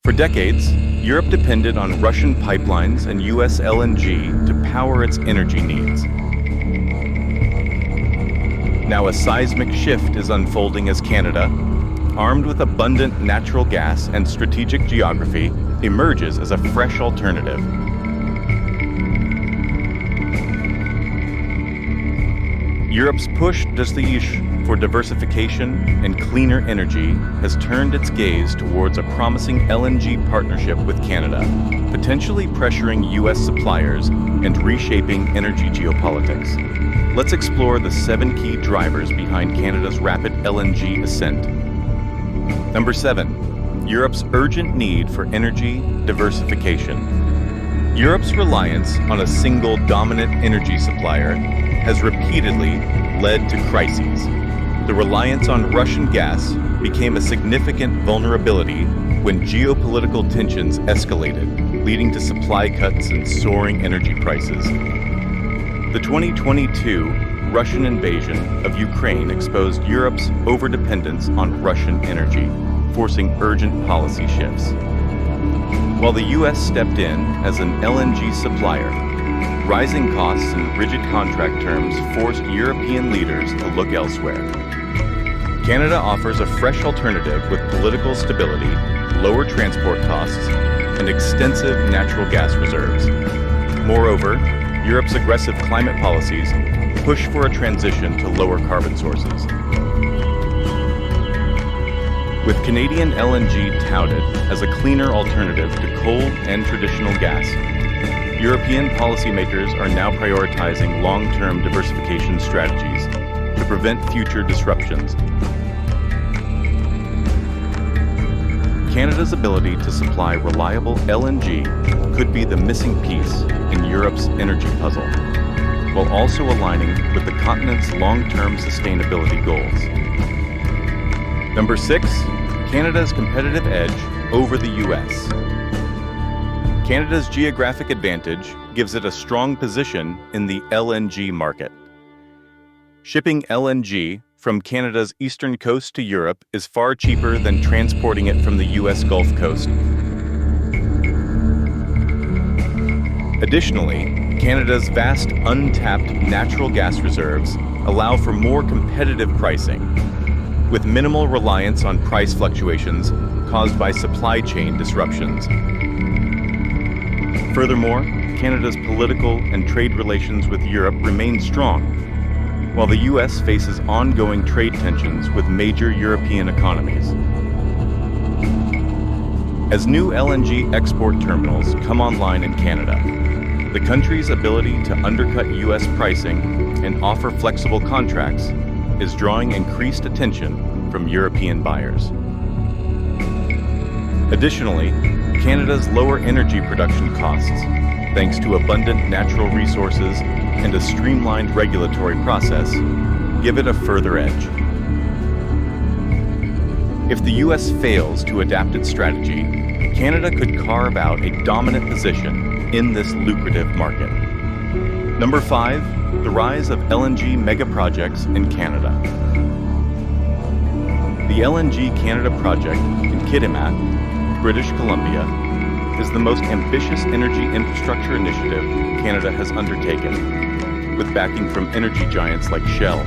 For decades, Europe depended on Russian pipelines and USLNG to power its energy needs. Now a seismic shift is unfolding as Canada, armed with abundant natural gas and strategic geography, emerges as a fresh alternative. Europe's push for diversification and cleaner energy has turned its gaze towards a promising LNG partnership with Canada, potentially pressuring U.S. suppliers and reshaping energy geopolitics. Let's explore the 7 key drivers behind Canada's rapid LNG ascent. Number 7. Europe's urgent need for energy diversification. Europe's reliance on a single dominant energy supplier has repeatedly led to crises. The reliance on Russian gas became a significant vulnerability when geopolitical tensions escalated, leading to supply cuts and soaring energy prices. The 2022 Russian invasion of Ukraine exposed Europe's overdependence on Russian energy, forcing urgent policy shifts. While the U.S. stepped in as an LNG supplier, rising costs and rigid contract terms forced European leaders to look elsewhere. Canada offers a fresh alternative with political stability, lower transport costs, and extensive natural gas reserves. Moreover, Europe's aggressive climate policies push for a transition to lower carbon sources. With Canadian LNG touted as a cleaner alternative to coal and traditional gas, European policymakers are now prioritizing long-term diversification strategies to prevent future disruptions. Canada's ability to supply reliable LNG could be the missing piece in Europe's energy puzzle, while also aligning with the continent's long-term sustainability goals. Number 6, Canada's competitive edge over the U.S. Canada's geographic advantage gives it a strong position in the LNG market. Shipping LNG from Canada's eastern coast to Europe is far cheaper than transporting it from the U.S. Gulf Coast. Additionally, Canada's vast untapped natural gas reserves allow for more competitive pricing, with minimal reliance on price fluctuations caused by supply chain disruptions. Furthermore, Canada's political and trade relations with Europe remain strong, while the U.S. faces ongoing trade tensions with major European economies. As new LNG export terminals come online in Canada, the country's ability to undercut U.S. pricing and offer flexible contracts is drawing increased attention from European buyers. Additionally, Canada's lower energy production costs, thanks to abundant natural resources and a streamlined regulatory process, give it a further edge. If the U.S. fails to adapt its strategy, Canada could carve out a dominant position in this lucrative market. Number 5, the rise of LNG megaprojects in Canada. The LNG Canada project in Kitimat, British Columbia, is the most ambitious energy infrastructure initiative Canada has undertaken, with backing from energy giants like Shell,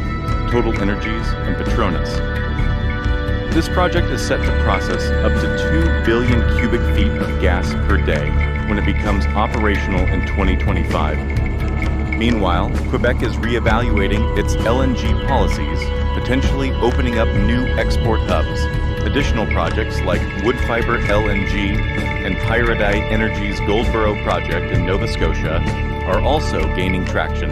Total Energies, and Petronas. This project is set to process up to 2 billion cubic feet of gas per day when it becomes operational in 2025. Meanwhile, Quebec is reevaluating its LNG policies, potentially opening up new export hubs. Additional projects like Woodfibre LNG and Pyridite Energy's Goldboro project in Nova Scotia are also gaining traction.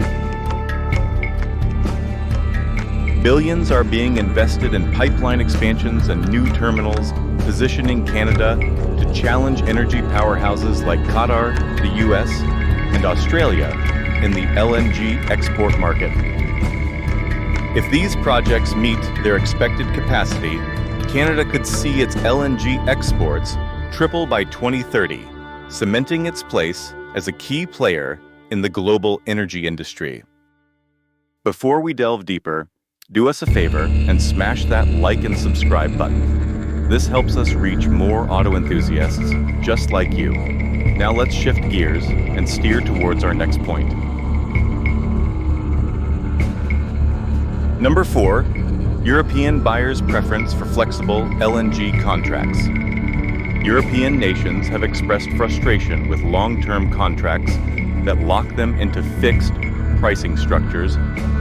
Billions are being invested in pipeline expansions and new terminals, positioning Canada to challenge energy powerhouses like Qatar, the US, and Australia in the LNG export market. If these projects meet their expected capacity, Canada could see its LNG exports triple by 2030, cementing its place as a key player in the global energy industry. Before we delve deeper, do us a favor and smash that like and subscribe button. This helps us reach more auto enthusiasts just like you. Now let's shift gears and steer towards our next point. Number 4, European buyers' preference for flexible LNG contracts. European nations have expressed frustration with long-term contracts that lock them into fixed pricing structures,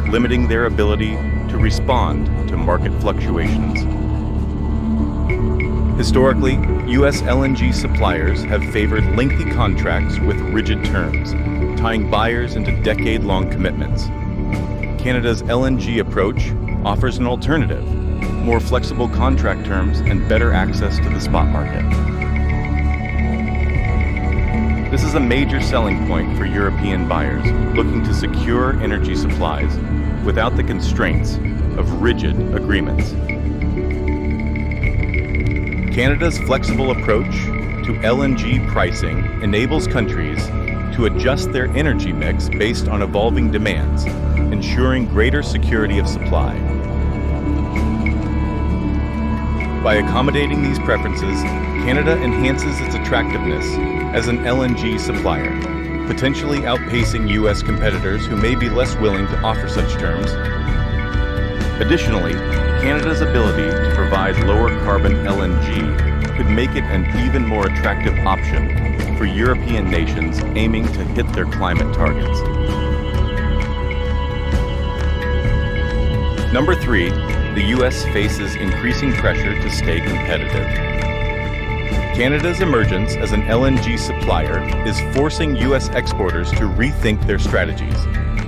limiting their ability to respond to market fluctuations. Historically, USLNG suppliers have favored lengthy contracts with rigid terms, tying buyers into decade-long commitments. Canada's LNG approach offers an alternative, more flexible contract terms and better access to the spot market. This is a major selling point for European buyers looking to secure energy supplies without the constraints of rigid agreements. Canada's flexible approach to LNG pricing enables countries to adjust their energy mix based on evolving demands, ensuring greater security of supply. By accommodating these preferences, Canada enhances its attractiveness as an LNG supplier, potentially outpacing U.S. competitors who may be less willing to offer such terms. Additionally, Canada's ability to provide lower carbon LNG could make it an even more attractive option for European nations aiming to hit their climate targets. Number 3, the U.S. faces increasing pressure to stay competitive. Canada's emergence as an LNG supplier is forcing U.S. exporters to rethink their strategies.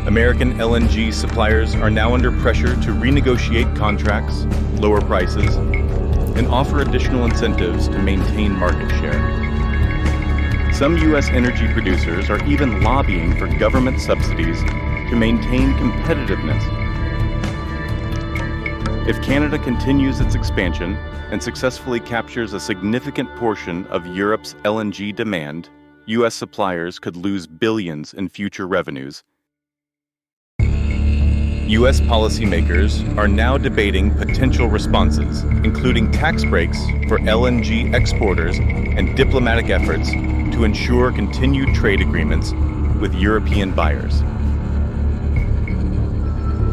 American LNG suppliers are now under pressure to renegotiate contracts, lower prices, and offer additional incentives to maintain market share. Some U.S. energy producers are even lobbying for government subsidies to maintain competitiveness. If Canada continues its expansion and successfully captures a significant portion of Europe's LNG demand, U.S. suppliers could lose billions in future revenues. U.S. policymakers are now debating potential responses, including tax breaks for LNG exporters and diplomatic efforts to ensure continued trade agreements with European buyers.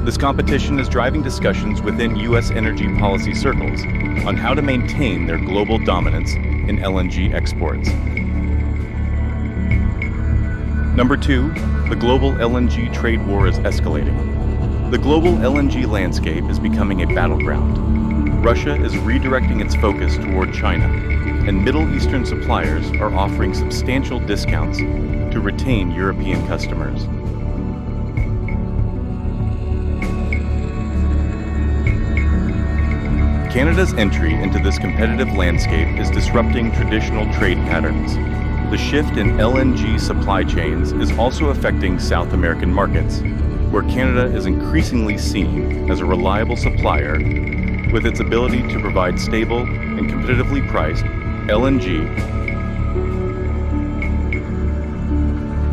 This competition is driving discussions within U.S. energy policy circles on how to maintain their global dominance in LNG exports. Number 2, the global LNG trade war is escalating. The global LNG landscape is becoming a battleground. Russia is redirecting its focus toward China, and Middle Eastern suppliers are offering substantial discounts to retain European customers. Canada's entry into this competitive landscape is disrupting traditional trade patterns. The shift in LNG supply chains is also affecting South American markets, where Canada is increasingly seen as a reliable supplier with its ability to provide stable and competitively priced LNG.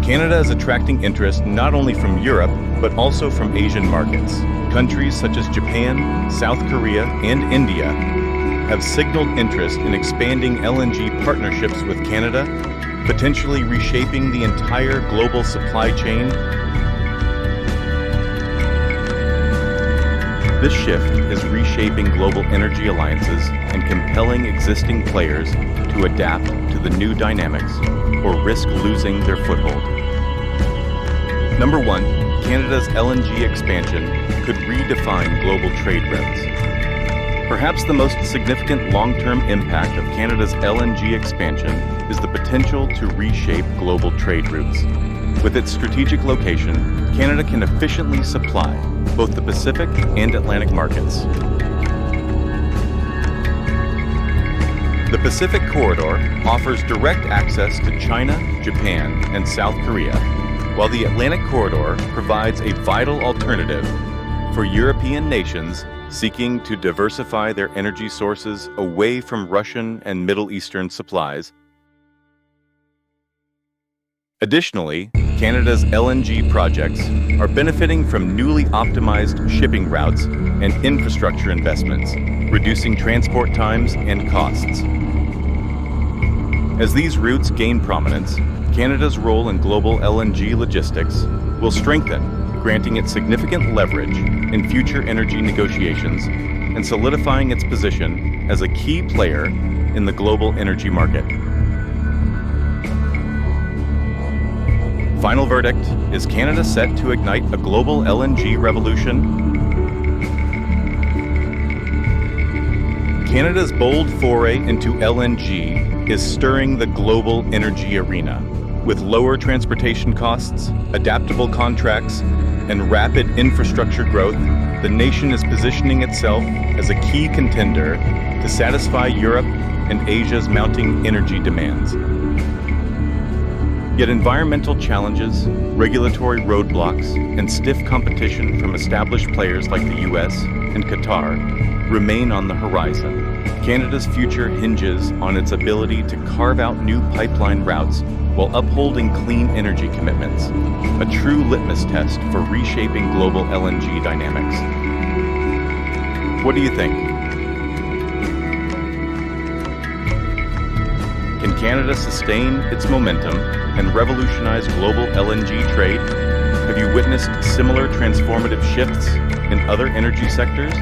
Canada is attracting interest not only from Europe, but also from Asian markets. Countries such as Japan, South Korea, and India have signaled interest in expanding LNG partnerships with Canada, potentially reshaping the entire global supply chain. This shift is reshaping global energy alliances and compelling existing players to adapt to the new dynamics or risk losing their foothold. Number 1, Canada's LNG expansion could redefine global trade routes. Perhaps the most significant long-term impact of Canada's LNG expansion is the potential to reshape global trade routes. With its strategic location, Canada can efficiently supply both the Pacific and Atlantic markets. The Pacific Corridor offers direct access to China, Japan, and South Korea, while the Atlantic Corridor provides a vital alternative for European nations seeking to diversify their energy sources away from Russian and Middle Eastern supplies. Additionally, Canada's LNG projects are benefiting from newly optimized shipping routes and infrastructure investments, reducing transport times and costs. As these routes gain prominence, Canada's role in global LNG logistics will strengthen, granting it significant leverage in future energy negotiations and solidifying its position as a key player in the global energy market. Final verdict: is Canada set to ignite a global LNG revolution? Canada's bold foray into LNG is stirring the global energy arena. With lower transportation costs, adaptable contracts, and rapid infrastructure growth, the nation is positioning itself as a key contender to satisfy Europe and Asia's mounting energy demands. Yet environmental challenges, regulatory roadblocks, and stiff competition from established players like the US and Qatar remain on the horizon. Canada's future hinges on its ability to carve out new pipeline routes while upholding clean energy commitments, a true litmus test for reshaping global LNG dynamics. What do you think? Can Canada sustain its momentum and revolutionize global LNG trade? Have you witnessed similar transformative shifts in other energy sectors?